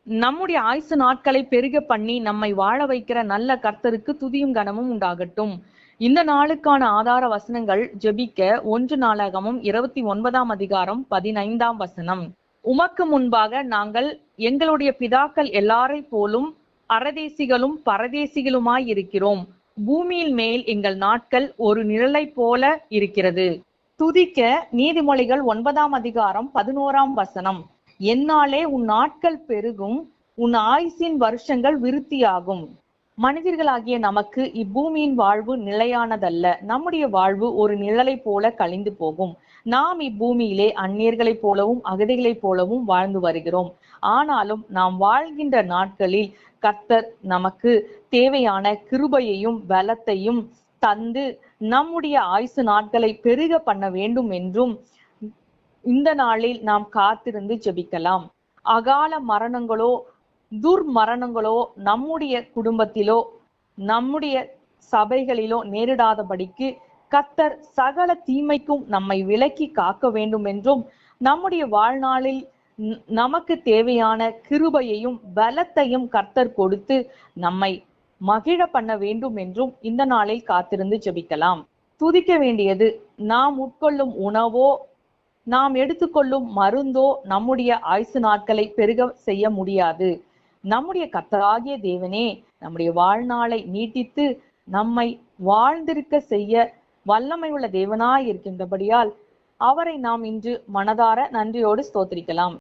நம்முடைய ஆயுசு நாட்களை பெருக பண்ணி நம்மை வாழ வைக்கிற நல்ல கர்த்தருக்கு துதியும் கனமும் உண்டாகட்டும். இந்த நாளுக்கான ஆதார வசனங்கள் ஜெபிக்க 1 நாளாகமம் 29ஆம் அதிகாரம் 15ஆம் வசனம். உமக்கு முன்பாக நாங்கள் எங்களுடைய பிதாக்கள் எல்லாரை போலும் அரதேசிகளும் பரதேசிகளுமாய் இருக்கிறோம். பூமியில் மேல் எங்கள் நாட்கள் ஒரு நிழலை போல இருக்கிறது. துதிக்க நீதிமொழிகள் 9ஆம் அதிகாரம் 11ஆம் வசனம். என்னாலே உன் நாட்கள் பெருகும், உன் ஆயுசின் வருஷங்கள் விருத்தியாகும். மனிதர்களாகிய நமக்கு இப்பூமியின் வாழ்வு நிலையானதல்ல. நம்முடைய வாழ்வு ஒரு நிழலை போல கழிந்து போகும். நாம் இப்பூமியிலே அந்நியர்களைப் போலவும் அகதிகளைப் போலவும் வாழ்ந்து வருகிறோம். ஆனாலும் நாம் வாழ்கின்ற நாட்களில் கர்த்தர் நமக்கு தேவையான கிருபையையும் பலத்தையும் தந்து நம்முடைய ஆயுசு நாட்களை பெருக பண்ண வேண்டும் என்றும் இந்த நாளில் நாம் காத்திருந்து ஜெபிக்கலாம். அகால மரணங்களோ துர்மரணங்களோ நம்முடைய குடும்பத்திலோ நம்முடைய சபைகளிலோ நேரிடாதபடிக்கு கர்த்தர் சகல தீமைக்கும் நம்மை விலக்கி காக்க வேண்டும் என்றும் நம்முடைய வாழ்நாளில் நமக்கு தேவையான கிருபையையும் பலத்தையும் கர்த்தர் கொடுத்து நம்மை மகிழ பண்ண வேண்டும் என்றும் இந்த நாளில் காத்திருந்து ஜெபிக்கலாம். துதிக்க வேண்டியது நாம் உட்கொள்ளும் உணவோ நாம் எடுத்துக்கொள்ளும் மருந்தோ நம்முடைய ஆயுசு நாட்களை பெருக செய்ய முடியாது. நம்முடைய கர்த்தராகிய தேவனே நம்முடைய வாழ்நாளை நீட்டித்து நம்மை வாழ்ந்திருக்க செய்ய வல்லமை உள்ள தேவனாய் இருக்கின்றபடியால் அவரை நாம் இன்று மனதார நன்றியோடு ஸ்தோத்திரிக்கலாம்.